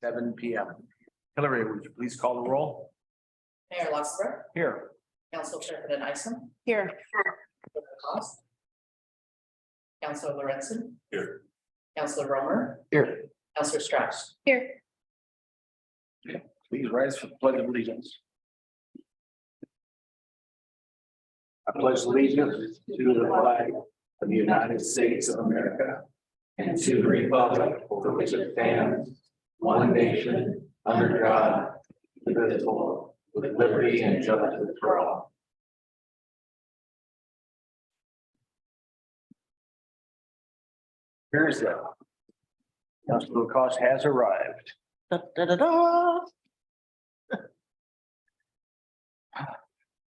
Seven PM. Hillary, would you please call the roll? Mayor Luxfer, Here. Council President Isom, Here. Cost. Councilor Lorenzen. Here. Councilor Romer, Here. Councilor Strauss. Here. Please rise for the pledge of allegiance. I pledge allegiance to the flag of the United States of America and to the republic for which it stands, one nation, under God, indivisible, with liberty and justice for all. Here's that. Councilor Cost has arrived. Da, da, da, da.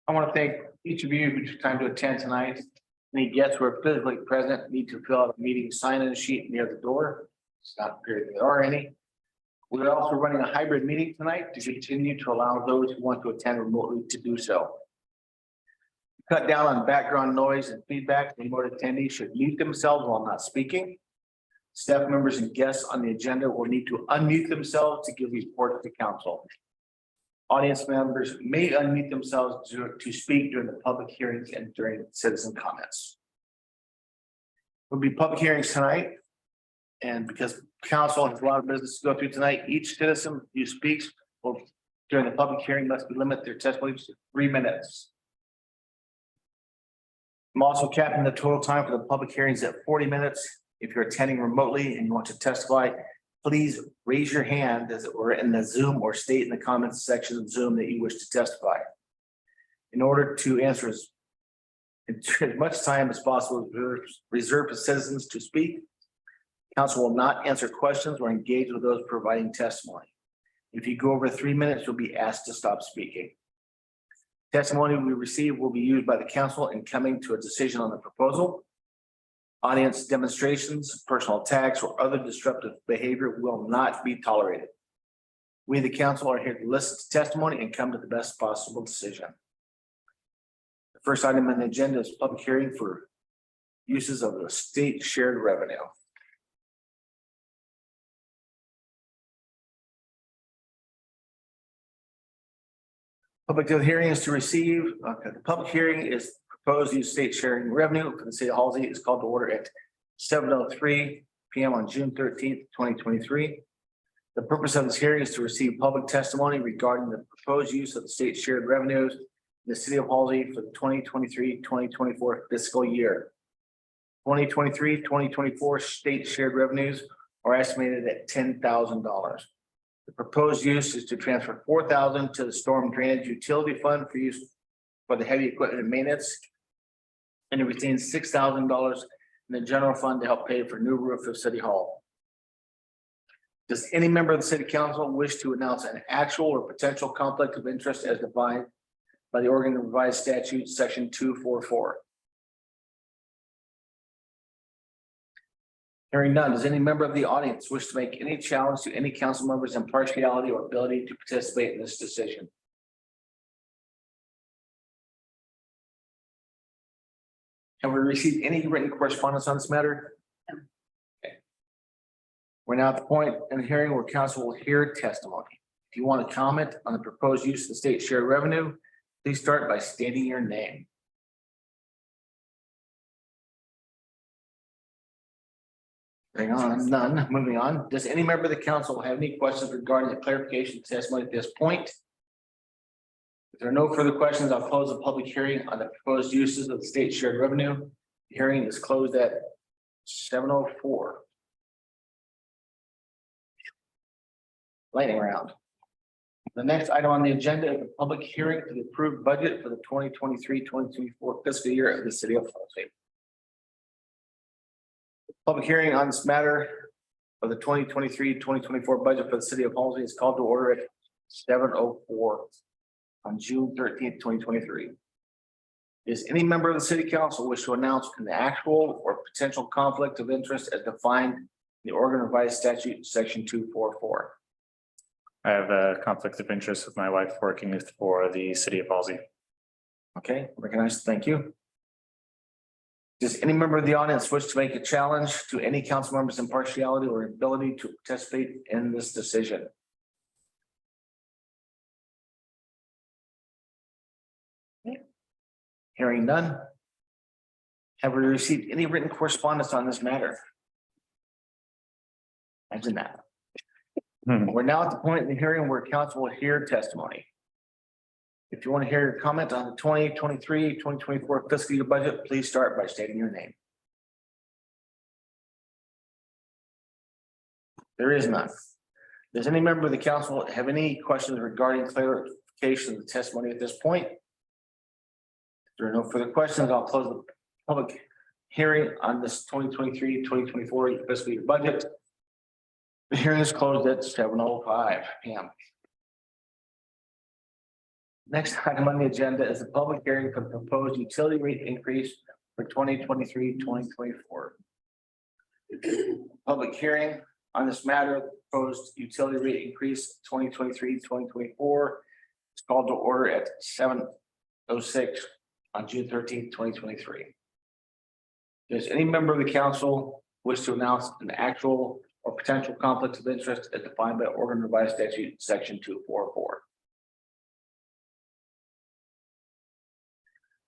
I want to thank each of you who took time to attend tonight. Any guests who are physically present need to fill out a meeting sign-in sheet near the door. It's not clear if there are any. We're also running a hybrid meeting tonight to continue to allow those who want to attend remotely to do so. Cut down on background noise and feedback. Remote attendees should mute themselves while not speaking. Staff members and guests on the agenda will need to unmute themselves to give reports to council. Audience members may unmute themselves to speak during the public hearings and during citizen comments. There'll be public hearings tonight. And because council has a lot of business to go through tonight, each citizen who speaks will during the public hearing must be limited their testimony to 3 minutes. I'm also capping the total time for the public hearings at 40 minutes. If you're attending remotely and you want to testify, please raise your hand as it were in the Zoom or state in the comments section of Zoom that you wish to testify. In order to answer as much time as possible, reserved for citizens to speak. Council will not answer questions or engage with those providing testimony. If you go over 3 minutes, you'll be asked to stop speaking. Testimony we receive will be used by the council in coming to a decision on the proposal. Audience demonstrations, personal attacks, or other disruptive behavior will not be tolerated. We, the council, are here to listen to testimony and come to the best possible decision. The first item on the agenda is public hearing for uses of the state shared revenue. Public hearing is to receive, the public hearing is proposed use state sharing revenue for the city of Halsey is called to order at 7:03 PM on June 13th, 2023. The purpose of this hearing is to receive public testimony regarding the proposed use of the state shared revenues in the city of Halsey for the 2023-2024 fiscal year. 2023-2024 state shared revenues are estimated at $10,000. The proposed use is to transfer $4,000 to the storm drainage utility fund for use for the heavy equipment and maintenance. And to retain $6,000 in the general fund to help pay for new roof of City Hall. Does any member of the city council wish to announce an actual or potential conflict of interest as defined by the Oregon Revised Statute, section 244? Hearing none, does any member of the audience wish to make any challenge to any council member's impartiality or ability to participate in this decision? Have we received any written correspondence on this matter? No. Okay. We're now at the point in the hearing where council will hear testimony. If you want to comment on the proposed use of the state shared revenue, please start by stating your name. Hang on, none. Moving on. Does any member of the council have any questions regarding the clarification testimony at this point? If there are no further questions, I'll close the public hearing on the proposed uses of the state shared revenue. The hearing is closed at 7:04. Lightning round. The next item on the agenda is a public hearing for the approved budget for the 2023-2024 fiscal year of the city of Halsey. Public hearing on this matter of the 2023-2024 budget for the city of Halsey is called to order at 7:04 on June 13th, 2023. Does any member of the city council wish to announce an actual or potential conflict of interest as defined in the Oregon Revised Statute, section 244? I have a conflict of interest with my wife working for the city of Halsey. Okay, recognized. Thank you. Does any member of the audience wish to make a challenge to any council member's impartiality or ability to participate in this decision? Hearing none. Have we received any written correspondence on this matter? Imagine that. We're now at the point in the hearing where council will hear testimony. If you want to hear your comment on the 2023-2024 fiscal year budget, please start by stating your name. There is none. Does any member of the council have any questions regarding clarification of the testimony at this point? If there are no further questions, I'll close the public hearing on this 2023-2024 fiscal year budget. The hearing is closed at 7:05 p.m. Next item on the agenda is the public hearing for the proposed utility rate increase for 2023-2024. Public hearing on this matter, proposed utility rate increase 2023-2024 is called to order at 7:06 on June 13th, 2023. Does any member of the council wish to announce an actual or potential conflict of interest as defined by Oregon Revised Statute Section 244?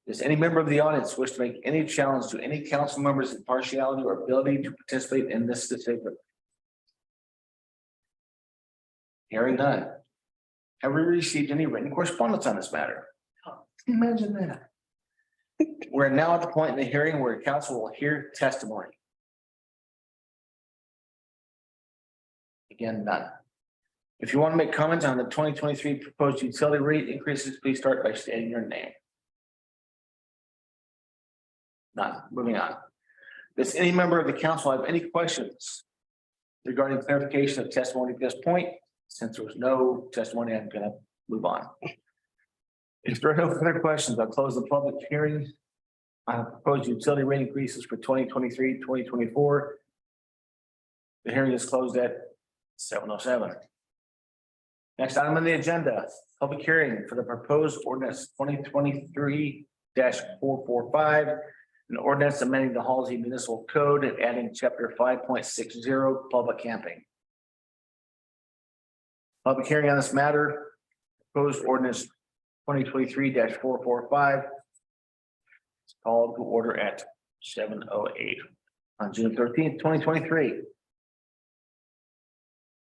Does any member of the audience wish to make any challenge to any council member's impartiality or ability to participate in this decision? Hearing none. Have we received any written correspondence on this matter? Imagine that. We're now at the point in the hearing where council will hear testimony. Again, none. If you want to make comments on the 2023 proposed utility rate increases, please start by stating your name. None. Moving on. Does any member of the council have any questions regarding clarification of testimony at this point? Since there was no testimony, I'm going to move on. If there are no further questions, I'll close the public hearing on proposed utility rate increases for 2023-2024. The hearing is closed at 7:07. Next item on the agenda, public hearing for the proposed ordinance 2023-445. An ordinance amending the Halsey Municipal Code and adding chapter 5.60 public camping. Public hearing on this matter, proposed ordinance 2023-445. It's called to order at 7:08 on June 13th, 2023.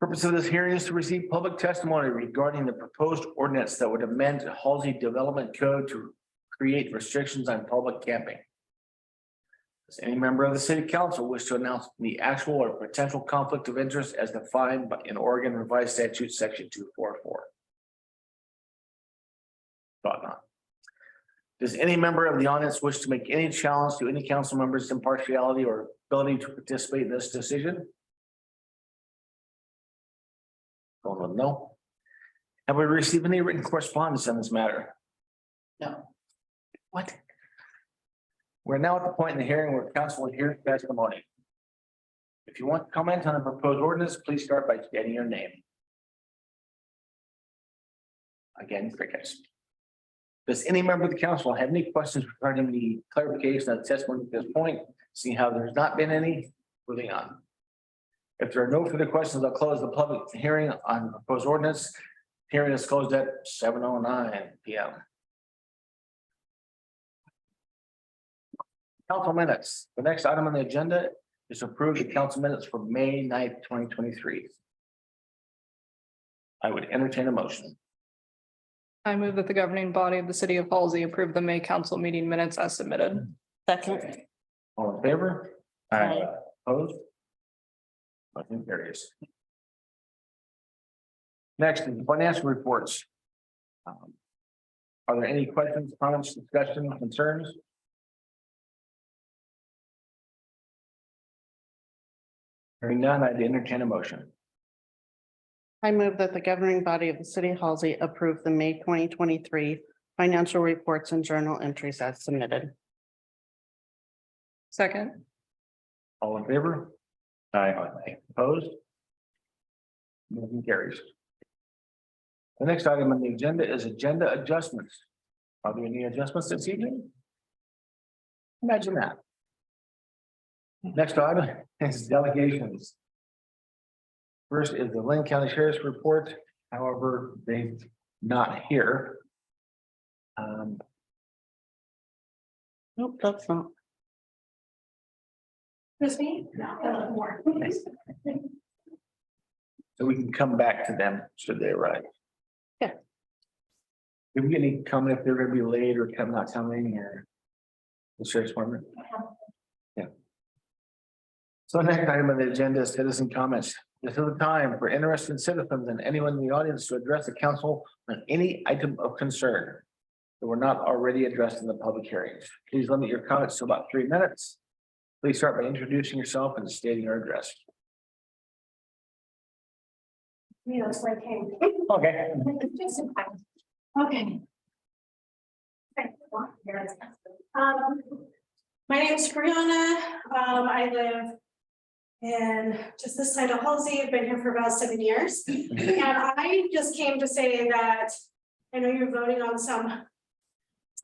Purpose of this hearing is to receive public testimony regarding the proposed ordinance that would amend the Halsey Development Code to create restrictions on public camping. Does any member of the city council wish to announce the actual or potential conflict of interest as defined in Oregon Revised Statute Section 244? Thought not. Does any member of the audience wish to make any challenge to any council member's impartiality or ability to participate in this decision? Going with no. Have we received any written correspondence on this matter? No. What? We're now at the point in the hearing where council will hear testimony. If you want to comment on a proposed ordinance, please start by stating your name. Again, crickets. Does any member of the council have any questions regarding the clarification of the testimony at this point? Seeing how there's not been any, moving on. If there are no further questions, I'll close the public hearing on the proposed ordinance. Hearing is closed at 7:09 p.m. Council minutes. The next item on the agenda is to approve the council minutes for May 9th, 2023. I would entertain a motion. I move that the governing body of the city of Halsey approve the May council meeting minutes as submitted. Second. All in favor? Aye. Opposed? Motion carries. Next is financial reports. Are there any questions, comments, discussion, concerns? Hearing none, I'd entertain a motion. I move that the governing body of the city of Halsey approve the May 2023 financial reports and journal entries as submitted. Second. All in favor? Aye. Opposed? Motion carries. The next item on the agenda is agenda adjustments. Are there any adjustments this evening? Imagine that. Next item is delegations. First is the Lynn County Sheriff's Report, however, they're not here. Nope, that's not. So we can come back to them should they arrive. Yeah. Did we get any comment if they're gonna be late or come not coming or? The sheriff's department? Yeah. So next item on the agenda is citizen comments. This is the time for interested citizens and anyone in the audience to address the council on any item of concern that were not already addressed in the public hearings. Please limit your comments to about 3 minutes. Please start by introducing yourself and stating your address. It's like, hey. Okay. Okay. My name is Brianna. I live in just this side of Halsey. I've been here for about 7 years. And I just came to say that I know you're voting on some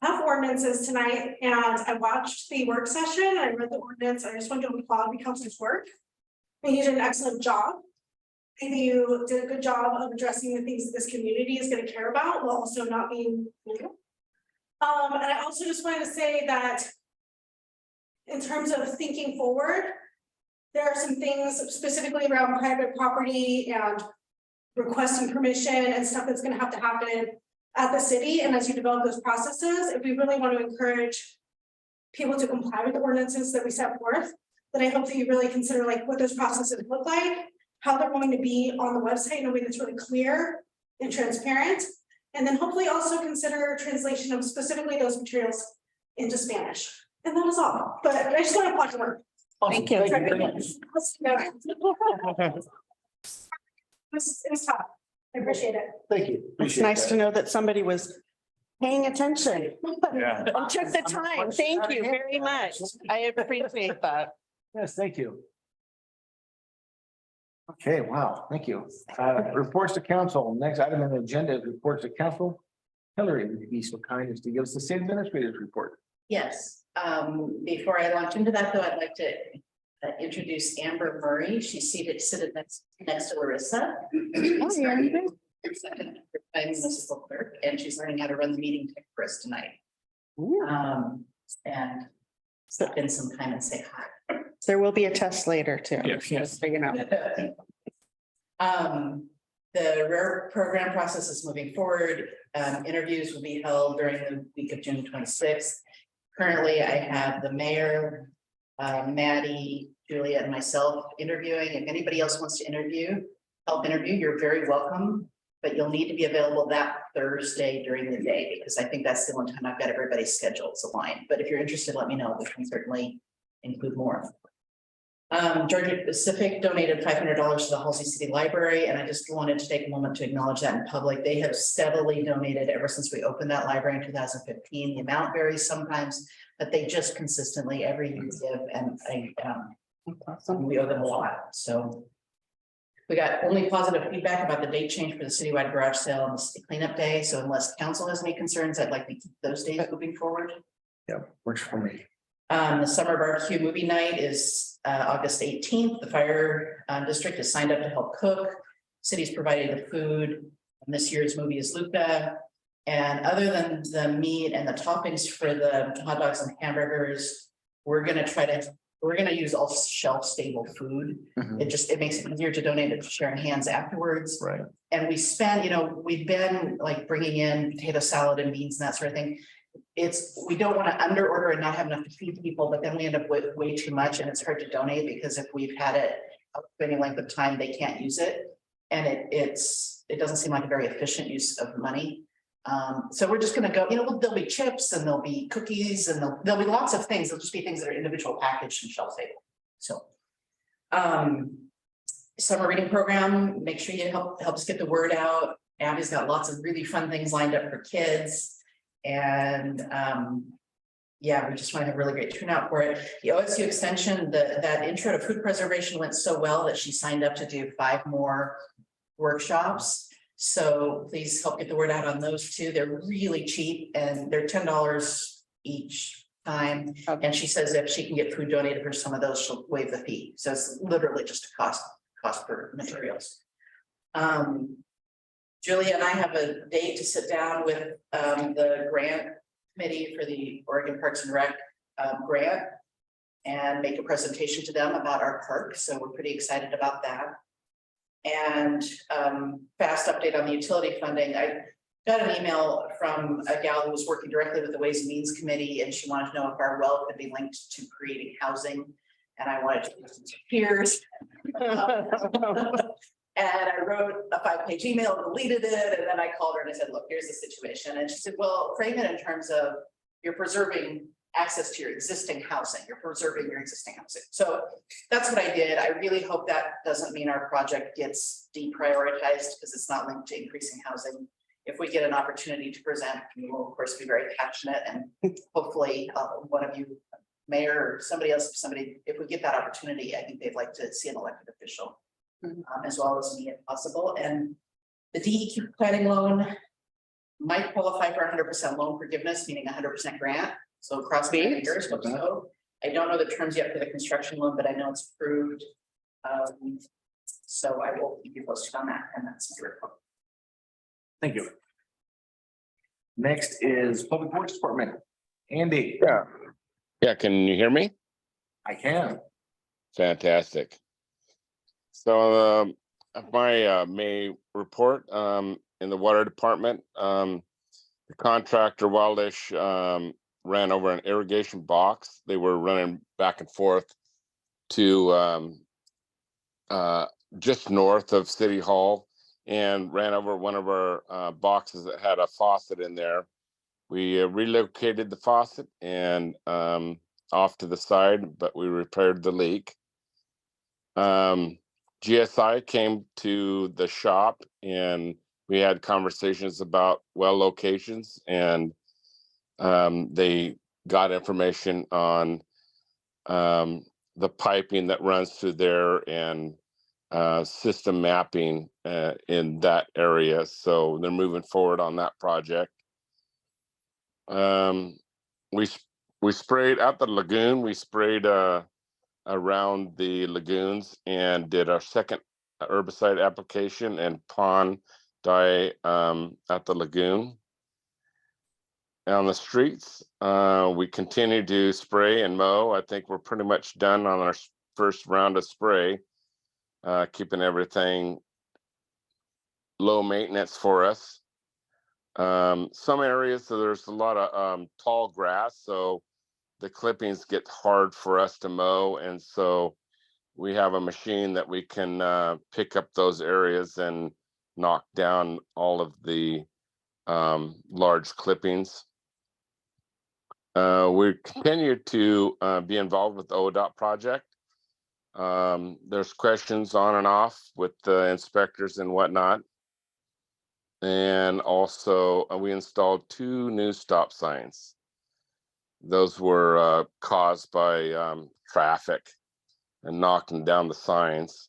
tough ordinances tonight, and I watched the work session. I read the ordinance. I just want to applaud the council's work. And you did an excellent job. And you did a good job of addressing the things that this community is going to care about while also not being. And I also just wanted to say that in terms of thinking forward, there are some things specifically around private property and requesting permission and stuff that's going to have to happen at the city. And as you develop those processes, if we really want to encourage people to comply with the ordinances that we set forth, then I hope that you really consider like what those processes look like, how they're going to be on the website in a way that's really clear and transparent. And then hopefully also consider translation of specifically those materials into Spanish. And that is all, but I just want to applaud your work. Thank you. It was tough. I appreciate it. Thank you. It's nice to know that somebody was paying attention. Yeah. And took the time. Thank you very much. I appreciate that. Yes, thank you. Okay, wow, thank you. Reports to council. Next item on the agenda is reports to council. Hillary, would you be so kind as to give us the city administrator's report? Yes, before I launch into that, though, I'd like to introduce Amber Murray. She's seated next to Larissa. Second municipal clerk, and she's learning how to run the meeting for us tonight. And step in sometime and say hi. There will be a test later too. Yes. Just so you know. The rare program process is moving forward. Interviews will be held during the week of June 26th. Currently, I have the mayor, Maddie, Julia, and myself interviewing. If anybody else wants to help interview, you're very welcome. But you'll need to be available that Thursday during the day, because I think that's the one time I've got everybody's schedules aligned. But if you're interested, let me know. We can certainly include more. Georgia Pacific donated $500 to the Halsey City Library, and I just wanted to take a moment to acknowledge that in public. They have steadily donated ever since we opened that library in 2015. The amount varies sometimes, but they just consistently every year give, and we owe them a lot. So we got only positive feedback about the date change for the citywide garage sale and the city cleanup day. So unless council has any concerns, I'd like to keep those days moving forward. Yeah, works for me. The summer barbecue movie night is August 18th. The fire district is signed up to help cook. City's providing the food. And this year's movie is Luca. And other than the meat and the toppings for the hot dogs and hamburgers, we're going to use all shelf stable food. It makes it easier to donate it to Sharon Hands afterwards. Right. And we spend, we've been like bringing in potato salad and beans and that sort of thing. We don't want to under order and not have enough to feed people, but then we end up with way too much, and it's hard to donate because if we've had it for any length of time, they can't use it. And it doesn't seem like a very efficient use of money. So we're just going to go, there'll be chips and there'll be cookies and there'll be lots of things. There'll just be things that are individual packaged and shelf stable. So summer reading program, make sure you help us get the word out. Abby's got lots of really fun things lined up for kids. And yeah, we just want to have a really great turnout for it. The OSU extension, that intro to food preservation went so well that she signed up to do 5 more workshops. So please help get the word out on those 2. They're really cheap and they're $10 each time. And she says if she can get food donated for some of those, she'll waive the fee. So it's literally just a cost per materials. Julia and I have a date to sit down with the grant committee for the Oregon Parks and Rec grant and make a presentation to them about our park. So we're pretty excited about that. And fast update on the utility funding. I got an email from a gal who was working directly with the Ways and Means Committee, and she wanted to know if our well could be linked to creating housing. And I wanted to listen to peers. And I wrote a 5-page email, deleted it, and then I called her and I said, look, here's the situation. And she said, well, frame it in terms of you're preserving access to your existing housing, you're preserving your existing housing. So that's what I did. I really hope that doesn't mean our project gets deprioritized because it's not linked to increasing housing. If we get an opportunity to present, we will of course be very passionate, and hopefully one of you, mayor or somebody else, if we get that opportunity, I think they'd like to see an elected official. As well as me if possible. And the DEQ planning loan might qualify for 100% loan forgiveness, meaning 100% grant. So across the years, hope so. I don't know the terms yet for the construction loan, but I know it's approved. So I will keep you posted on that, and that's my report. Thank you. Next is Public Works Department. Andy. Yeah, can you hear me? I can. Fantastic. So my May report in the water department, the contractor Wildish ran over an irrigation box. They were running back and forth to just north of City Hall and ran over one of our boxes that had a faucet in there. We relocated the faucet and off to the side, but we repaired the leak. GSI came to the shop and we had conversations about well locations, and they got information on the piping that runs through there and system mapping in that area. So they're moving forward on that project. We sprayed at the lagoon. We sprayed around the lagoons and did our second herbicide application and pond dye at the lagoon. On the streets, we continue to spray and mow. I think we're pretty much done on our first round of spray, keeping everything low maintenance for us. Some areas, so there's a lot of tall grass, so the clippings get hard for us to mow, and so we have a machine that we can pick up those areas and knock down all of the large clippings. We continue to be involved with the ODOT project. There's questions on and off with the inspectors and whatnot. And also we installed 2 new stop signs. Those were caused by traffic and knocking down the signs.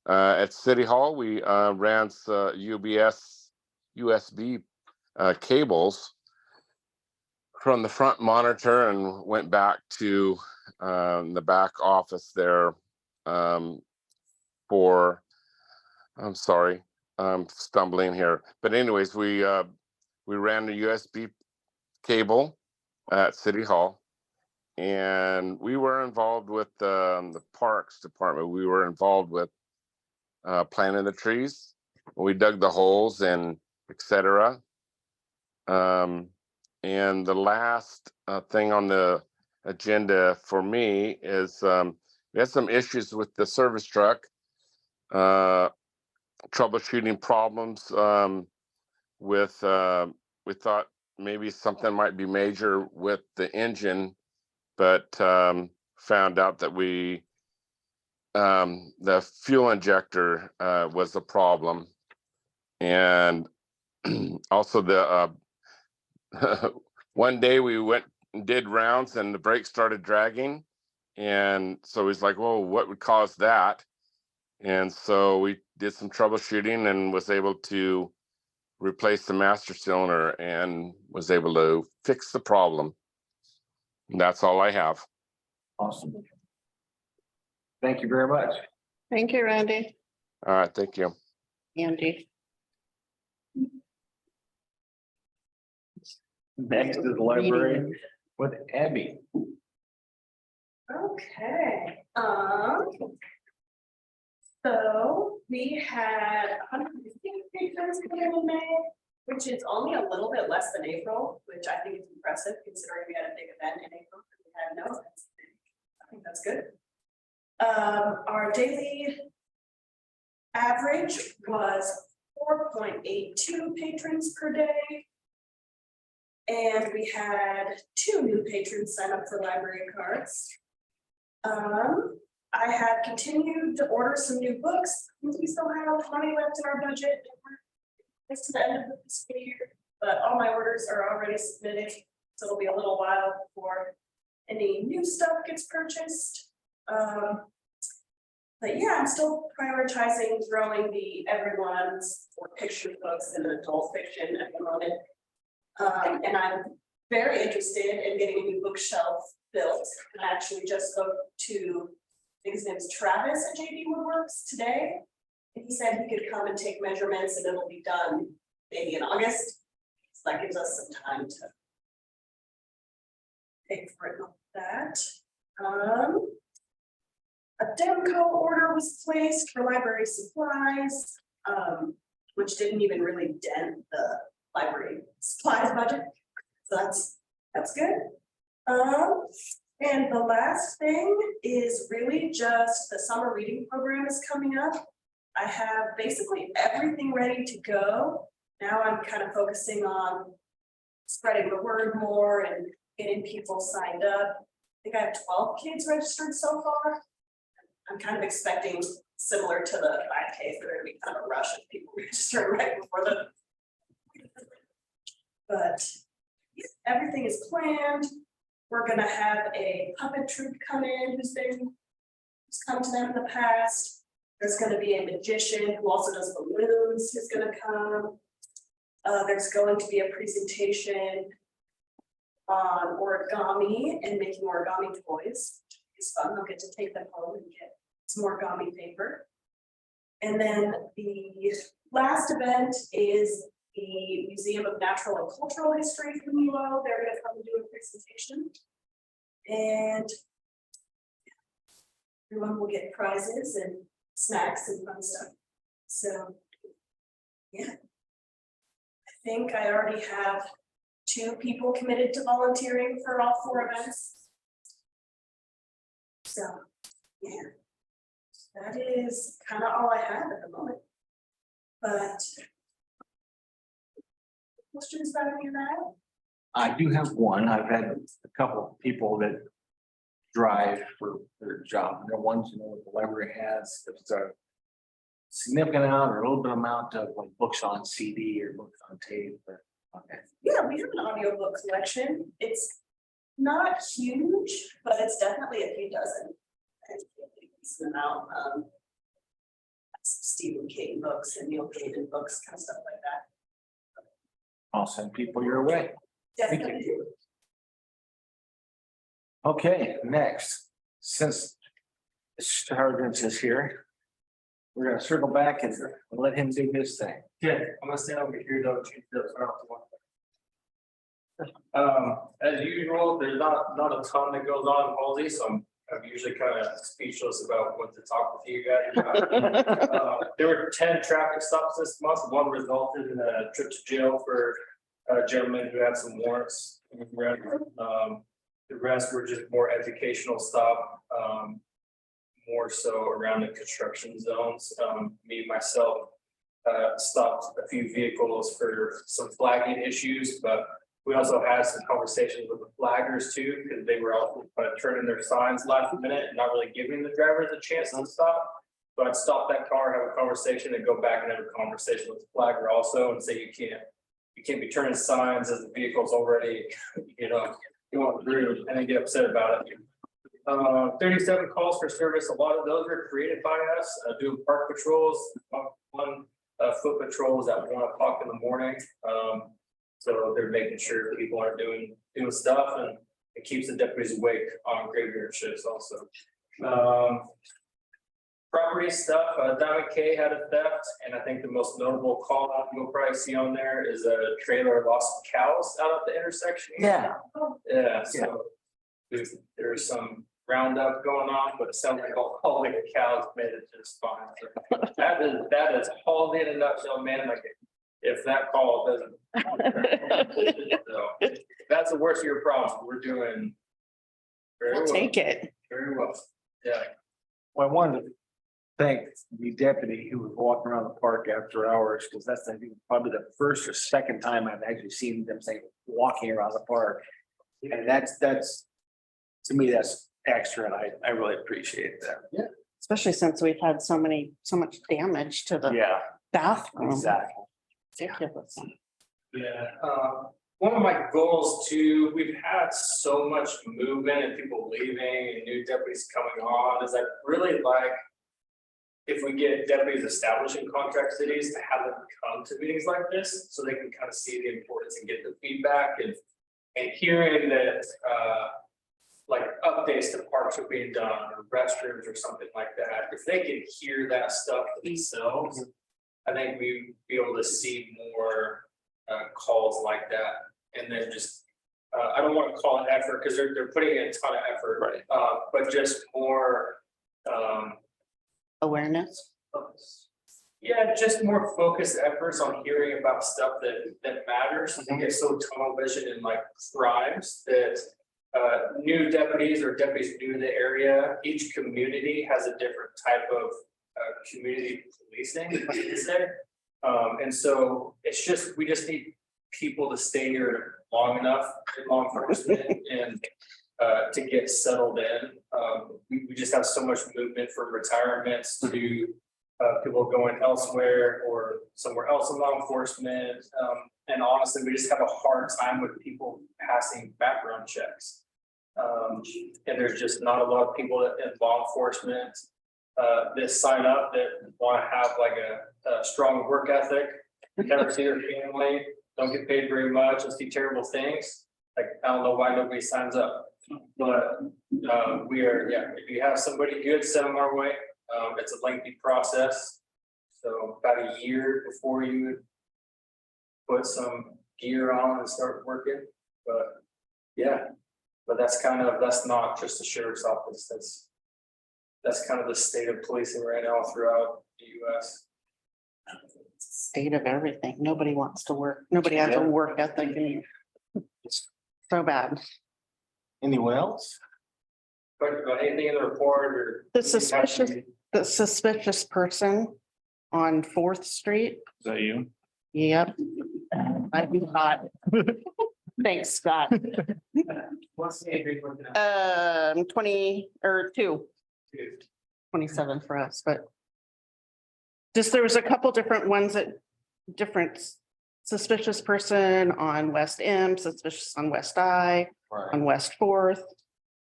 At City Hall, we ran USB cables from the front monitor and went back to the back office there for, I'm sorry, I'm stumbling here. But anyways, we ran the USB cable at City Hall, and we were involved with the Parks Department. We were involved with planting the trees. We dug the holes and etc. And the last thing on the agenda for me is we had some issues with the service truck, troubleshooting problems with, we thought maybe something might be major with the engine, but found out that the fuel injector was a problem. And also the one day we went and did rounds and the brakes started dragging, and so he's like, well, what would cause that? And so we did some troubleshooting and was able to replace the master cylinder and was able to fix the problem. That's all I have. Awesome. Thank you very much. Thank you, Randy. All right, thank you. Andy. Next is the library with Abby. Okay, so we had 150 patrons come in May, which is only a little bit less than April, which I think is impressive considering we had a big event in April. We had no events. I think that's good. Our daily average was 4.82 patrons per day. And we had 2 new patrons sign up for library cards. I have continued to order some new books. We still have money left in our budget. It's the end of the fiscal year, but all my orders are already submitted, so it'll be a little while before any new stuff gets purchased. But yeah, I'm still prioritizing growing the everyone's or picture books and adult fiction at the moment. And I'm very interested in getting a new bookshelf built. And I actually just spoke to, I think his name is Travis at JD Woodworks today. And he said he could come and take measurements and it'll be done maybe in August. So that gives us some time to pay for it with that. A Demco order was placed for library supplies, which didn't even really dent the library supplies budget. So that's good. And the last thing is really just the summer reading program is coming up. I have basically everything ready to go. Now I'm kind of focusing on spreading the word more and getting people signed up. I think I have 12 kids registered so far. I'm kind of expecting similar to the 5K, for there to be kind of a rush of people registering right before the. But yeah, everything is planned. We're gonna have a puppet troupe come in who's come to them in the past. There's gonna be a magician who also does balloons who's gonna come. There's going to be a presentation on origami and making origami toys. It's fun. They'll get to take them home and get some origami paper. And then the last event is the Museum of Natural and Cultural History from UO. They're going to come and do a presentation. And everyone will get prizes and snacks and fun stuff. So, yeah. I think I already have 2 people committed to volunteering for all 4 events. So, yeah, that is kind of all I have at the moment. But questions about any of that? I do have one. I've had a couple of people that drive for their job. And the ones, you know, what the library has, it's a significant amount or a little bit amount of like books on CD or books on tape. Or, okay. Yeah, we have an audiobook collection. It's not huge, but it's definitely a few dozen. And decent amount, Stephen King books and Neil Gaiman books, kind of stuff like that. I'll send people your way. Thank you. Definitely do. Okay, next, since Sargent is here, we're gonna circle back and let him do his thing. Okay, I'm gonna stand over here though. As usual, there's not a ton that goes on in Halsey, so I'm usually kind of speechless about what to talk with you guys about. There were 10 traffic stops this month. One resulted in a trip to jail for a gentleman who had some warrants. The rest were just more educational stuff, more so around the construction zones. Myself, stopped a few vehicles for some flagging issues, but we also had some conversations with the flaggers too, because they were also kind of turning their signs last minute and not really giving the drivers a chance to stop. So I'd stop that car, have a conversation, and go back and have a conversation with the flagger also and say you can't be turning signs as the vehicle's already, going through and then get upset about it. 37 calls for service. A lot of those were created by us, doing park patrols, one foot patrols at 1 o'clock in the morning. So they're making sure people aren't doing stuff and keeps the deputies awake on graveyard shifts also. Property stuff, Diamond K had a theft, and I think the most notable call out you'll probably see on there is a trailer lost cows out at the intersection. Yeah. Yeah, so there's some roundup going on, but it sounds like all the cows made it just fine. So that is Halsey in a nutshell, man, like if that call doesn't. So, that's the worst of your problems, we're doing very We'll well, take it. very well, yeah. Well, I wanted to thank the deputy who was walking around the park after hours, because that's, I think, probably the first or second time I've actually seen them say walking around the park. And that's, to me, that's extra, and I really appreciate that. Yeah. Especially since we've had so much damage to the Yeah, bathroom. exactly. Ridiculous. Yeah, one of my goals too, we've had so much movement and people leaving and new deputies coming on, is I really like. If we get deputies establishing contract cities to have them come to meetings like this, so they can kind of see the importance and get the feedback and hearing that, like updates to parks are being done or restrooms or something like that. If they can hear that stuff for themselves, I think we'd be able to see more calls like that. And then just, I don't want to call it effort because they're putting in a ton of effort, Right. but just more, Awareness. yeah, just more focused efforts on hearing about stuff that matters. I get so tunnel vision in like crimes that new deputies or deputies new to the area, each community has a different type of community policing, if I can say. And so it's just, we just need people to stay here long enough in law enforcement and to get settled in. We just have so much movement from retirements to people going elsewhere or somewhere else in law enforcement. And honestly, we just have a hard time with people passing background checks. And there's just not a lot of people in law enforcement that sign up that want to have like a strong work ethic, never see their family, don't get paid very much, and see terrible things. Like, I don't know why nobody signs up. But we are, yeah, if you have somebody good, send them our way. It's a lengthy process. So about a year before you would put some gear on and start working. But yeah, but that's not just the sheriff's office. That's kind of the state of policing right now throughout the US. State of everything. Nobody wants to work. Nobody has a work ethic. And it's so bad. Anyone else? But anything in the report or? The suspicious person on 4th Street. Is that you? Yep. I'd be hot. Thanks, Scott. What's the age group now? 20 or 2. 27 for us, but. Just there was a couple different ones that different suspicious person on West M, suspicious on West I, on West 4th.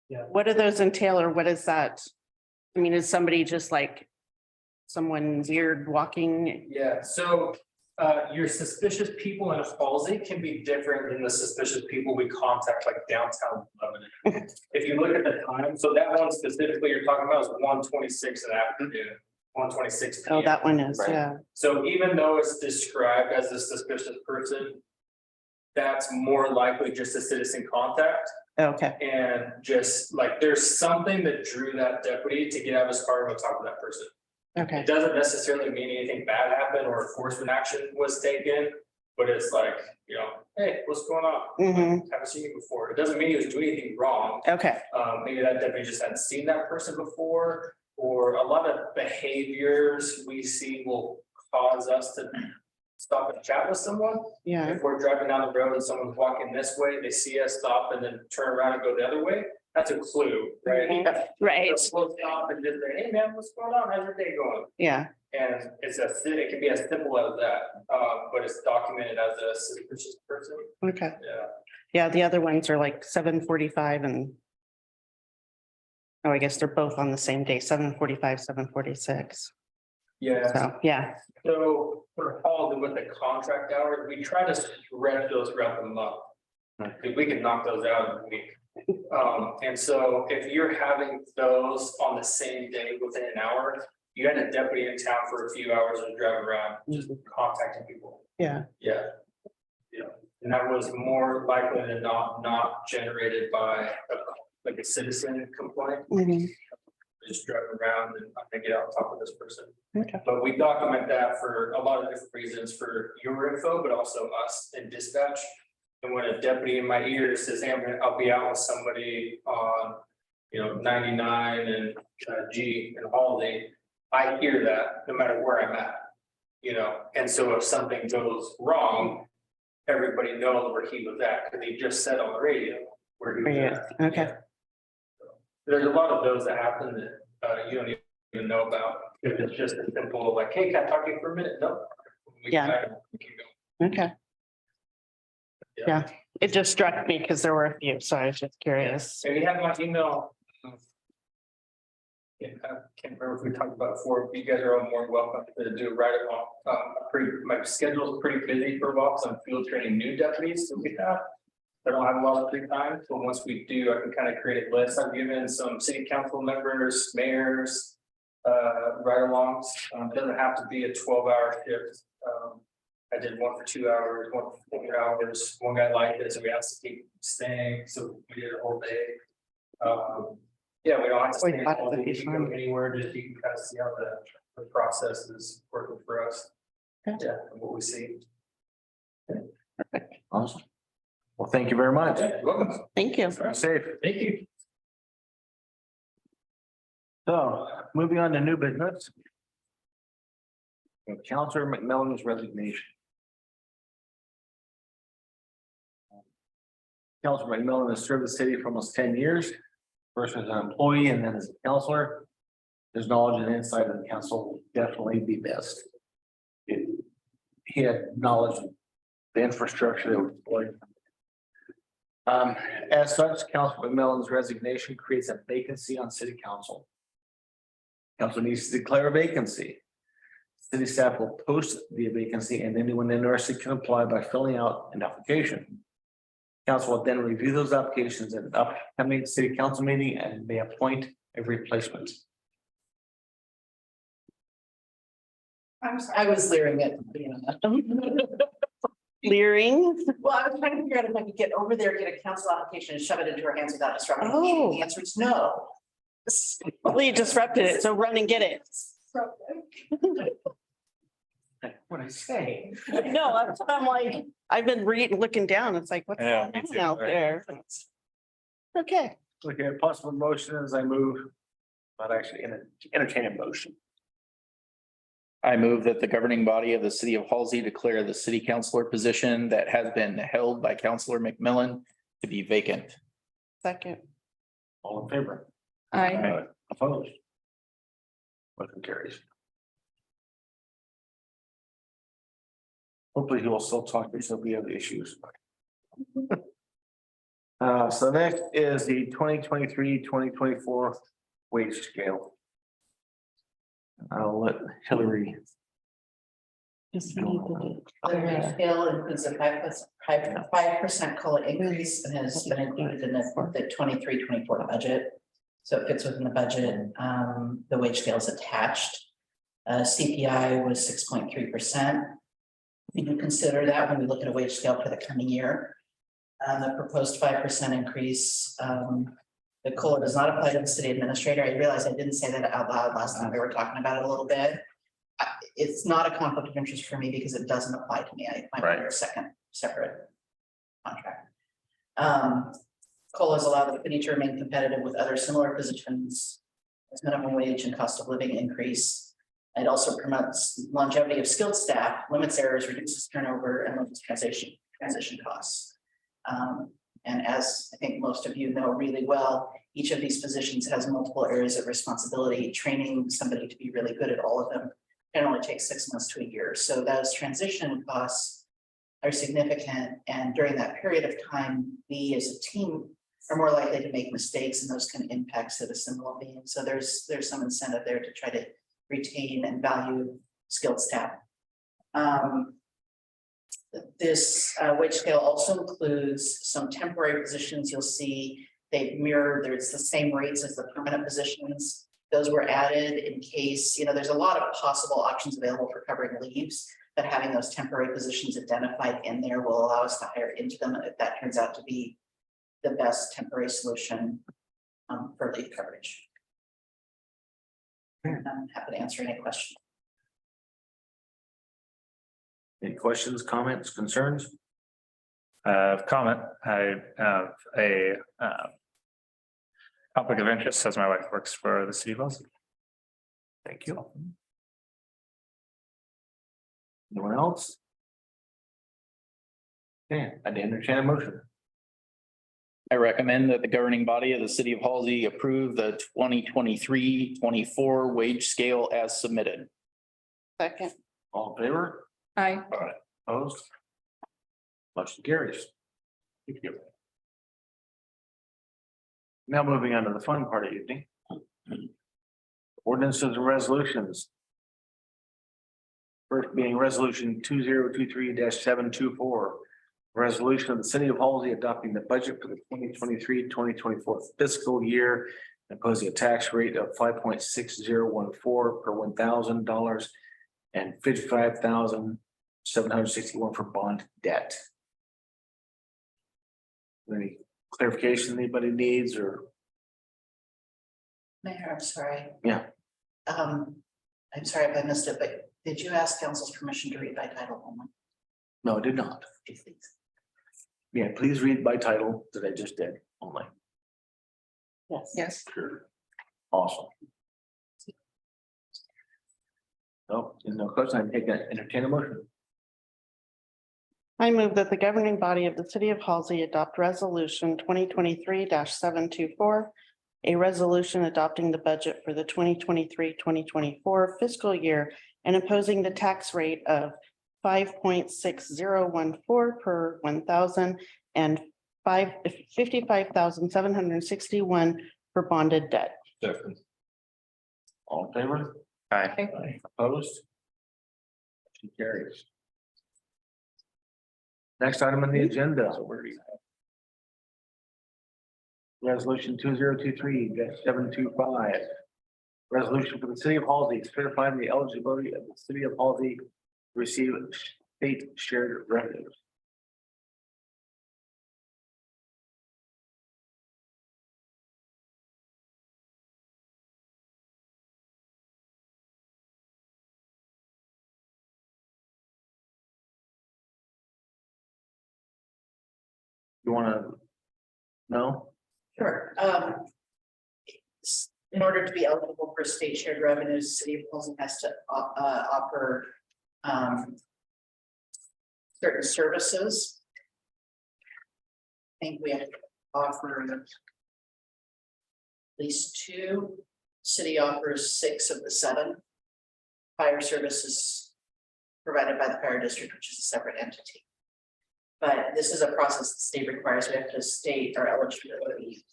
Yeah. What do those entail, or what is that? I mean, is somebody just like someone weird walking? Yeah, so your suspicious people in Halsey can be different than the suspicious people we contact like downtown Lebanon. If you look at the time, so that one specifically you're talking about is 1:26 in the afternoon, 1:26 Oh, p.m. that one is, Right. yeah. So even though it's described as a suspicious person, that's more likely just a citizen contact. Okay, And just like, there's something that drew that deputy to get out of his car and go talk to that person. okay. It doesn't necessarily mean anything bad happened or enforcement action was taken, but it's like, you know, hey, what's going on? Mhm. Haven't seen you before. It doesn't mean he was doing anything wrong. Okay, Maybe that deputy just hadn't seen that person before, or a lot of behaviors we see will cause us to stop and chat with someone. yeah, If we're driving down the road and someone's walking this way, they see us stop and then turn around and go the other way, that's a clue, right? right, So we'll stop and just say, hey man, what's going on? How's your day going? yeah, And it can be as simple as that, but it's documented as a suspicious person, okay. yeah. Yeah, the other ones are like 7:45 and. Oh, I guess they're both on the same day, 7:45, 7:46. Yeah, So, yeah, so for all with the contract hours, we try to spread those throughout the month. If we can knock those out in a week, And so if you're having those on the same day within an hour, you had a deputy in town for a few hours and driving around, just contacting people. Yeah. Yeah. Yeah, and that was more likely than not generated by like a citizen complaint. Mhm. Just driving around and I'm gonna get on top of this person. Okay. But we document that for a lot of different reasons for your info, but also us in dispatch. And when a deputy in my ear says, hey, I'll be out with somebody on, 99 and G and Holiday, I hear that no matter where I'm at. And so if something goes wrong, everybody knows where he was at, because he just said on the radio where he was Yeah, at. okay. There's a lot of those that happen that you don't even know about, if it's just a simple like, hey, can I talk to you for a minute? No. We Yeah. can go. Okay. Yeah, it just struck me because there were a few, so I was just curious. And you have my email. Yeah, I can't remember if we talked about it before, but you guys are all more than welcome to do it right along. My schedule is pretty busy for Vox. I'm field training new deputies that we have. I don't have a lot of free time, so once we do, I can kind of create a list. I've given some city council members, mayors, ride-alongs. It doesn't have to be a 12-hour shift. I did one for 2 hours, one for 4 hours. One guy liked it, so we asked to keep staying, so we did a whole day. Yeah, we don't have to Wait, stay I don't all day. think We he's can go fine. anywhere, just you can kind of see how the process is working for us. Okay. Yeah, and what we see. Awesome. Well, thank you very much. Yeah, you're welcome. Thank you. Drive safe. Thank you. So moving on to new business. Counselor McMillan's resignation. Counselor McMillan has served the city for almost 10 years, first as an employee and then as a counselor. His knowledge and insight of the council will definitely be best. He had knowledge of the infrastructure that was deployed. As such, Councilor McMillan's resignation creates a vacancy on city council. Council needs to declare a vacancy. City staff will post the vacancy and anyone interested can apply by filling out an application. Council will then review those applications at an upcoming city council meeting and may appoint a replacement. I'm sorry, I was leering it. Leering. Well, I was trying to figure out if I could get over there, get a council application and shove it into her hands without disrupting. Oh. The answer is no. Well, you disrupted it, so run and get it. What I say? No, that's what I'm like, I've been looking down, it's like, what's Yeah, going me on too, out right. there? Okay, Okay, possible motion as I move, but actually entertain a motion. I move that the governing body of the city of Halsey declare the city councillor position that has been held by Councillor McMillan to be vacant. second. All in favor? I, Opposed? Motion carries. Hopefully he will still talk, because we have issues. So next is the 2023-2024 wage scale. I'll let Hillary. Just need to The rate scale includes a 5% COLA increase and has been included in the 23-24 budget. So it fits within the budget. The wage scale is attached. CPI was 6.3%. We do consider that when we look at a wage scale for the coming year. The proposed 5% increase, the COLA does not apply to the city administrator. I realize I didn't say that out loud last time we were talking about it a little bit. It's not a conflict of interest for me because it doesn't apply to me. I might Right. under a separate contract. COLAs allow the city to remain competitive with other similar positions as minimum wage and cost of living increase. It also promotes longevity of skilled staff, limits errors, reduces turnover, and limits transition costs. And as I think most of you know really well, each of these positions has multiple areas of responsibility. Training somebody to be really good at all of them generally takes 6 months to a year. So those transition costs are significant. And during that period of time, we as a team are more likely to make mistakes, and those can impact citizen well-being. So there's some incentive there to try to retain and value skilled staff. This wage scale also includes some temporary positions. You'll see They mirror, there's the same rates as the permanent positions. Those were added in case, there's a lot of possible options available for covering leaves. But having those temporary positions identified in there will allow us to hire into them if that turns out to be the best temporary solution for leave coverage. I'm happy to answer any questions. Any questions, comments, concerns? Comment, I have a conflict of interest as my wife works for the city of Halsey. Thank you. Anyone else? Okay, I'd entertain a motion. I recommend that the governing body of the city of Halsey approve the 2023-24 wage scale as submitted. Second. All in favor? Aye. Opposed? Motion carries. Thank you. Now moving on to the fun part of the evening. Ordinances and resolutions. First being resolution 2023-724. Resolution of the city of Halsey adopting the budget for the 2023-2024 fiscal year. Imposing a tax rate of 5.6014 per $1,000 and 55,761 for bond debt. Any clarification anybody needs or? Mayor, I'm sorry. Yeah. I'm sorry if I missed it, but did you ask council's permission to read by title only? No, I did not. Please. Yeah, please read by title that I just did only. Yes. Yes. Sure. Awesome. No, no question. I take that entertain a motion. I move that the governing body of the city of Halsey adopt resolution 2023-724. A resolution adopting the budget for the 2023-2024 fiscal year and imposing the tax rate of 5.6014 per 1,000 and 55,761 for bonded debt. All in favor? Aye. Opposed? Motion carries. Next item on the agenda. Resolution 2023-725. Resolution for the city of Halsey certifying the eligibility of the city of Halsey to receive state shared revenues. You wanna know? Sure. In order to be eligible for state shared revenues, the city of Halsey has to offer certain services. I think we have to offer at least 2. City offers 6 of the 7. Fire services provided by the fire district, which is a separate entity. But this is a process the state requires. We have to state our eligibility,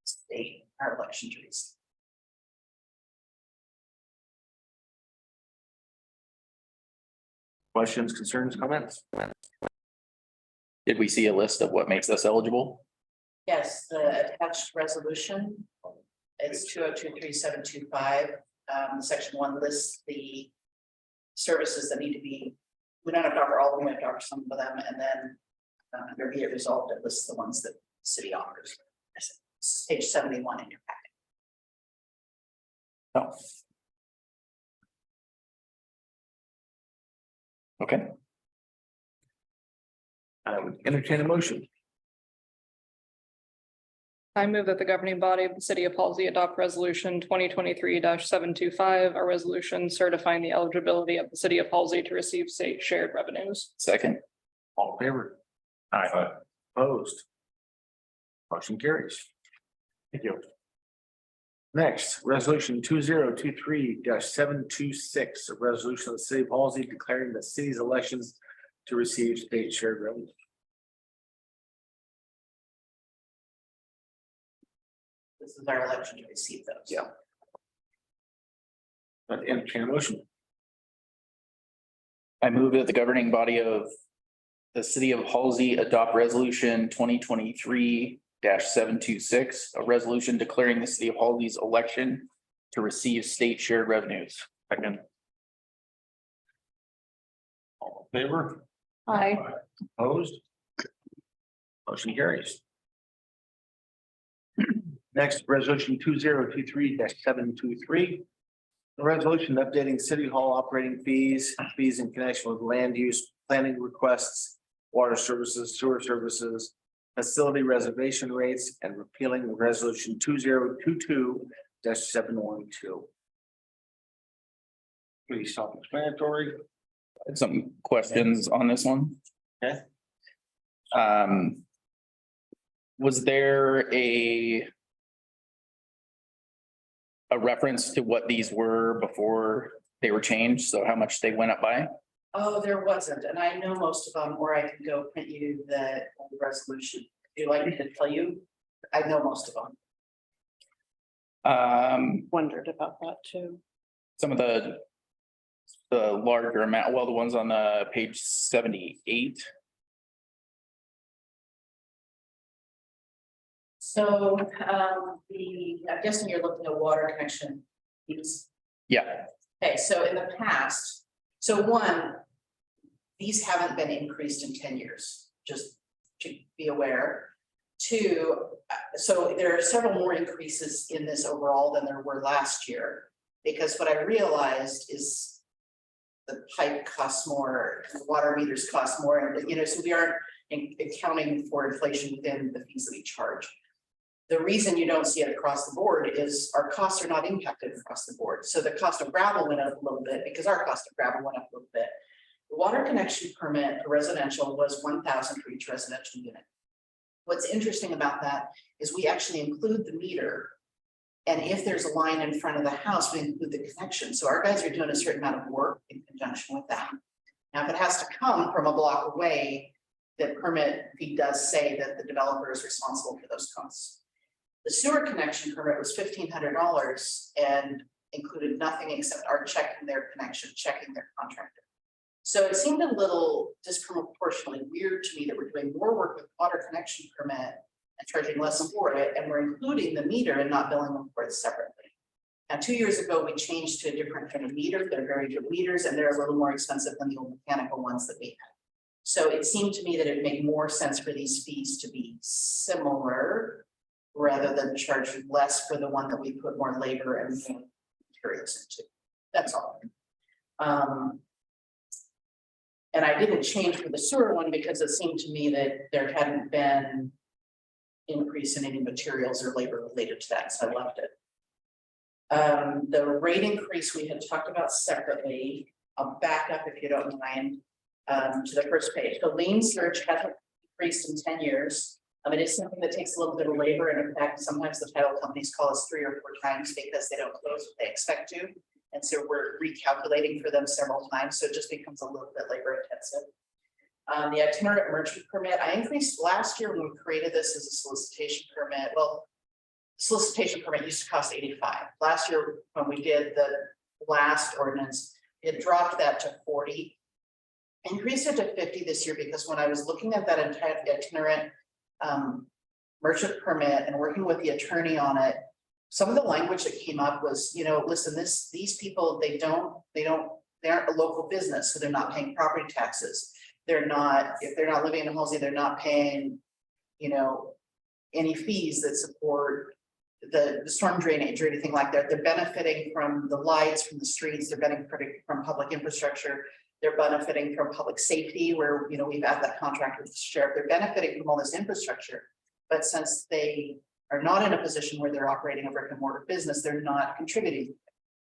state our election duties. Questions, concerns, comments? Did we see a list of what makes us eligible? Yes, the attached resolution. It's 2023-725. Section 1 lists the services that need to be, we don't have to offer all of them, we have to offer some of them, and then under be it resolved, it lists the ones that the city offers. It's page 71 in your packet. No. Okay, I would entertain a motion. I move that the governing body of the city of Halsey adopt resolution 2023-725, a resolution certifying the eligibility of the city of Halsey to receive state shared revenues. second. All in favor? Aye. Opposed? Motion carries. Thank you. Next, resolution 2023-726, a resolution of the city of Halsey declaring the city's elections to receive state shared revenue. This is our election to receive those. Yeah. Entertain a motion. I move that the governing body of the city of Halsey adopt resolution 2023-726, 726, a resolution declaring the city of Halsey's election to receive state shared revenues. Second. All in favor? Aye. Opposed? Motion carries. Next, resolution 2023-723. A resolution updating city hall operating fees in connection with land use planning requests, water services, sewer services, facility reservation rates, and repealing resolution 2022-712. Pretty self-explanatory. Some questions on this one? Okay. Was there a reference to what these were before they were changed? So how much they went up by? Oh, there wasn't, and I know most of them, or I can go print you the resolution. Do you like me to tell you? I know most of them. Wondered about that too. Some of the larger amount, well, the ones on the page 78. So, I'm guessing you're looking at water connection fees. Yeah, Okay, so in the past, so one, these haven't been increased in 10 years, just to be aware. Two, so there are several more increases in this overall than there were last year. Because what I realized is the pipe costs more, the water meters cost more, and so we aren't accounting for inflation within the fees that we charge. The reason you don't see it across the board is our costs are not impacted across the board. So the cost of gravel went up a little bit because our cost of gravel went up a little bit. The water connection permit for residential was 1,000 for each residential unit. What's interesting about that is we actually include the meter. And if there's a line in front of the house, we include the connection. So our guys are doing a certain amount of work in conjunction with that. Now, if it has to come from a block away, the permit fee does say that the developer is responsible for those costs. The sewer connection permit was $1,500 and included nothing except our checking their connection, checking their contractor. So it seemed a little disproportionately weird to me that we're doing more work with water connection permit and charging less for it, and we're including the meter and not billing them for it separately. Now, 2 years ago, we changed to a different kind of meter. They're very good meters, and they're a little more expensive than the old mechanical ones that we had. So it seemed to me that it'd make more sense for these fees to be similar rather than charge less for the one that we put more labor and more materials into. That's all. And I didn't change for the sewer one because it seemed to me that there hadn't been increase in any materials or labor related to that, so I left it. The rate increase we had talked about separately. I'll back up if you don't mind to the first page. The lien surge hasn't increased in 10 years. It is something that takes a little bit of labor, and in fact, sometimes the title companies call us 3 or 4 times because they don't close what they expect to. And so we're recalculating for them several times, so it just becomes a little bit labor intensive. The itinerant merchant permit, I increased last year when we created this as a solicitation permit. Well, solicitation permit used to cost $85. Last year, when we did the last ordinance, it dropped that to $40. Increased it to $50 this year because when I was looking at that entire itinerant merchant permit and working with the attorney on it, some of the language that came up was, listen, these people, they aren't a local business, so they're not paying property taxes. If they're not living in Halsey, they're not paying, any fees that support the storm drainage or anything like that. They're benefiting from the lights, from the streets, they're benefiting from public infrastructure. They're benefiting from public safety where, we've had that contract with the sheriff. They're benefiting from all this infrastructure. But since they are not in a position where they're operating a brick and mortar business, they're not contributing.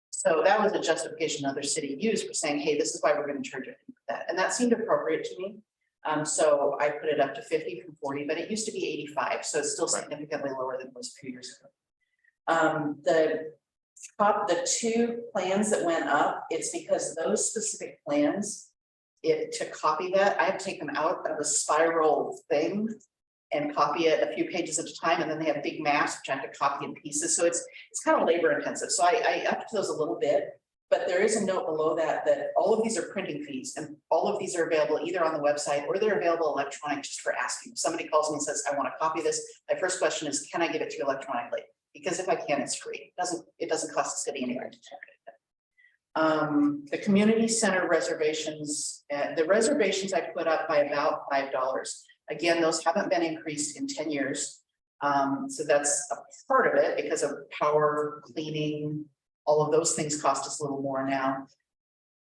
So that was a justification another city used for saying, hey, this is why we're going to charge it for that. And that seemed appropriate to me. So I put it up to 50 from 40, but it used to be 85. So it's still significantly lower than it was a few years ago. The 2 plans that went up, it's because those specific plans, to copy that, I have to take them out of a spiral thing and copy it a few pages at a time, and then they have big maps which I have to copy in pieces. So it's kind of labor intensive. So I upped those a little bit, But there is a note below that, that all of these are printing fees and all of these are available either on the website or they're available electronic just for asking. If somebody calls me and says, I want to copy this, my first question is, can I give it to you electronically? Because if I can, it's free. It doesn't cost the city anything to generate it. The community center reservations, the reservations I put up by about $5. Again, those haven't been increased in 10 years. So that's a part of it because of power, cleaning, all of those things cost us a little more now.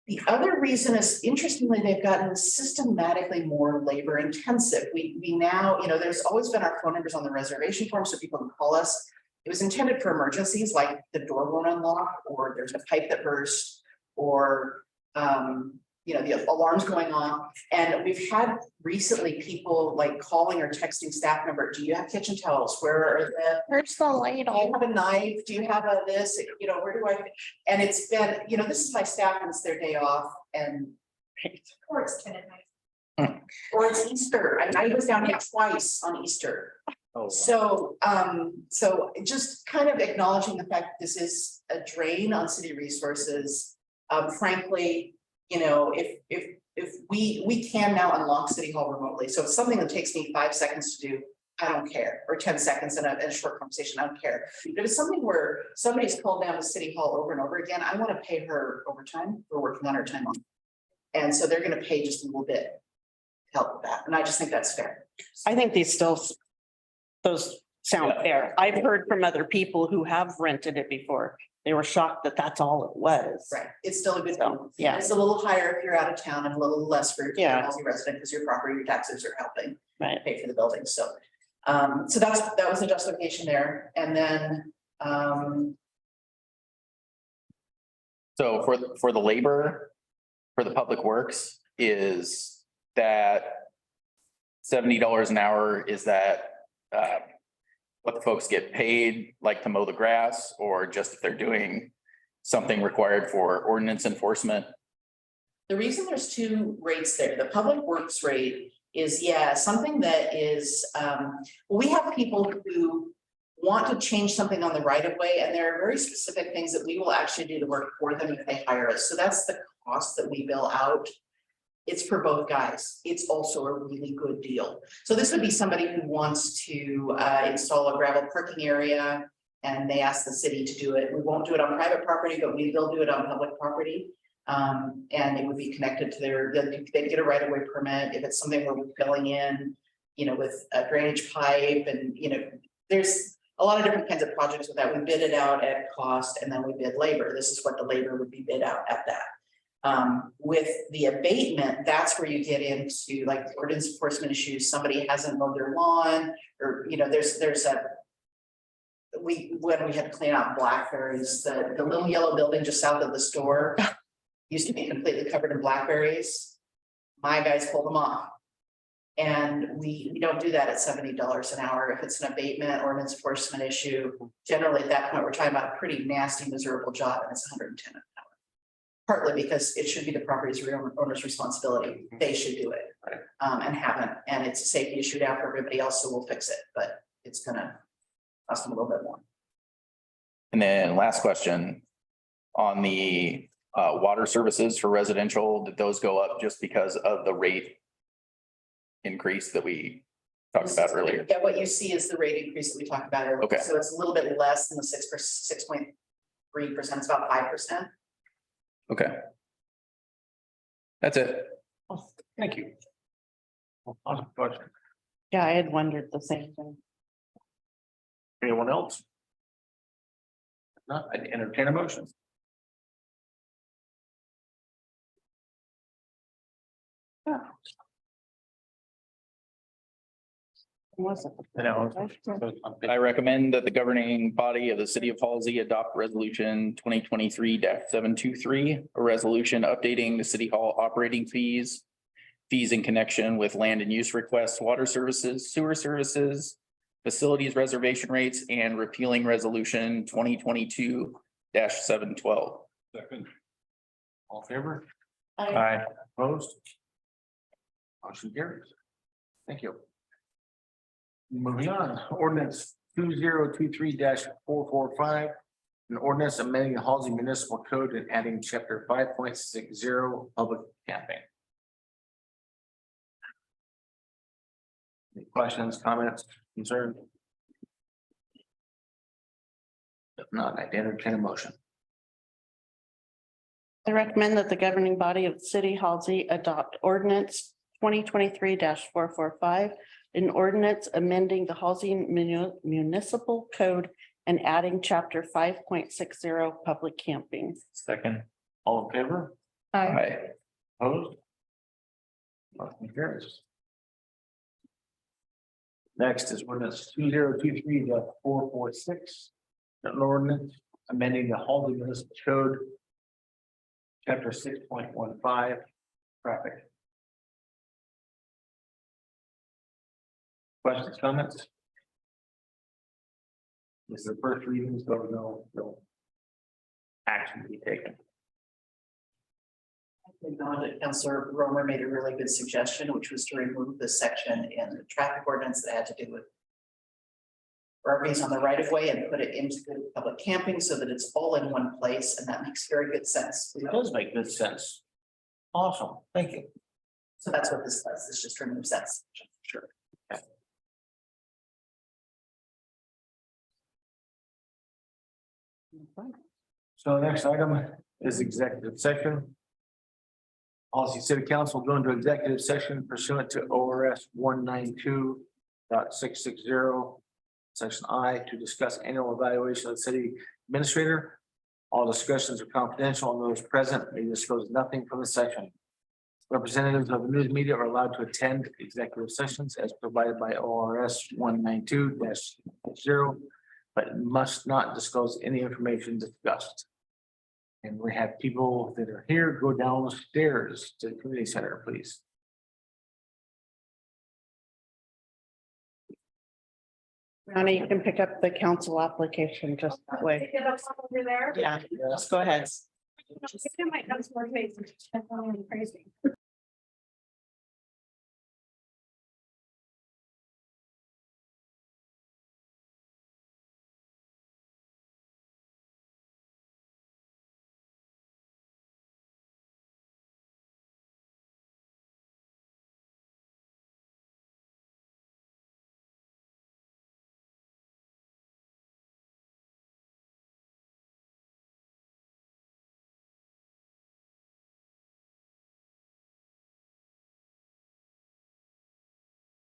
The other reason is, interestingly, they've gotten systematically more labor intensive. We now, there's always been our phone numbers on the reservation form so people can call us. It was intended for emergencies like the door won't unlock or there's a pipe that burst or the alarm's going on. And we've had recently people like calling or texting staff member, do you have kitchen towels? Where are Where's the light? do you have a knife? Do you have a this? Where do I? And it's been, this is my staff and it's their day off and Or it's Ken at night. or it's Easter. I was down here twice on Easter. Oh, wow. So just kind of acknowledging the fact that this is a drain on city resources. Frankly, if we can now unlock City Hall remotely, so if something that takes me 5 seconds to do, I don't care, or 10 seconds in a short conversation, I don't care. But it's something where somebody's called down to City Hall over and over again, I want to pay her overtime for working on her time off. And so they're going to pay just a little bit to help with that, and I just think that's fair. I think those sound fair. I've heard from other people who have rented it before. They were shocked that that's all it was. Right, it's still a good So, deal. yeah. It's a little higher if you're out of town and a little less for your Yeah. housing resident because your property, your taxes are helping Right. pay for the building, so. So that was the justification there, and then, So for the labor, for the public works, is that $70 an hour, is that what the folks get paid, like to mow the grass, or just if they're doing something required for ordinance enforcement? the reason there's two rates there, the public works rate is, something that is, we have people who want to change something on the right of way, and there are very specific things that we will actually do the work for them if they hire us. So that's the cost that we bill out. It's for both guys. It's also a really good deal. So this would be somebody who wants to install a gravel parking area and they ask the city to do it. We won't do it on private property, but they'll do it on public property. And it would be connected to they'd get a right of way permit. If it's something where we're filling in, with a drainage pipe and, there's a lot of different kinds of projects with that. We bid it out at cost and then we bid labor. This is what the labor would be bid out at that. With the abatement, that's where you get into like ordinance enforcement issues. Somebody hasn't mowed their lawn or, when we had to clean out blackberries, the little yellow building just south of the store used to be completely covered in blackberries. My guys pulled them off. And we don't do that at $70 an hour. If it's an abatement or an enforcement issue, generally at that point, we're talking about a pretty nasty, miserable job and it's 110 an hour. Partly because it should be the property's owner's responsibility. They should do it. And haven't, and it's a safety issue now for everybody else, so we'll fix it, but it's gonna cost them a little bit more. And then last question, on the water services for residential, did those go up just because of the rate increase that we talked about earlier? Yeah, what you see is the rate increase that we talked about earlier. Okay. So it's a little bit less than the 6.3%, it's about 5%. Okay. That's it. Thank you. Awesome question. Yeah, I had wondered the same thing. Anyone else? Not, I'd entertain a motion. Was it? I recommend that the governing body of the city of Halsey adopt resolution 2023-723, a resolution updating the city hall operating fees in connection with land and use requests, water services, sewer services, facilities reservation rates, and repealing resolution 2022-712. Second. All in favor? Aye. Opposed? Motion carries. Thank you. Moving on, ordinance 2023-445. An ordinance amending the Halsey Municipal Code and adding chapter 5.60 public camping. Any questions, comments, concerns? If not, I entertain a motion. I recommend that the governing body of the city Halsey adopt ordinance 2023-445. An ordinance amending the Halsey Municipal Code and adding chapter 5.60 public camping. Second. All in favor? Aye. Opposed? Motion carries. Next is ordinance 2023-446. An ordinance amending the Halsey Municipal Code. Chapter 6.15 traffic. Questions, comments? This is the first reading, so no action to be taken. Acknowledge that Councilor Romer made a really good suggestion, which was to remove the section in the traffic ordinance that had to do with properties on the right of way and put it into the public camping so that it's all in one place, and that makes very good sense. It does make good sense. Awesome, thank you. So that's what this does, this just removes that section. Sure. So the next item is executive session. Halsey City Council will go into executive session pursuant to ORS 192.660. Section I, to discuss annual evaluation of the city administrator. All discussions are confidential and those present may disclose nothing from the session. Representatives of the news media are allowed to attend executive sessions as provided by ORS 192-0, but must not disclose any information discussed. And we have people that are here, go downstairs to the community center, please. Ronnie, you can pick up the council application just that way. Pick it up over there. Yeah, let's go ahead. I might have some more space. That's crazy.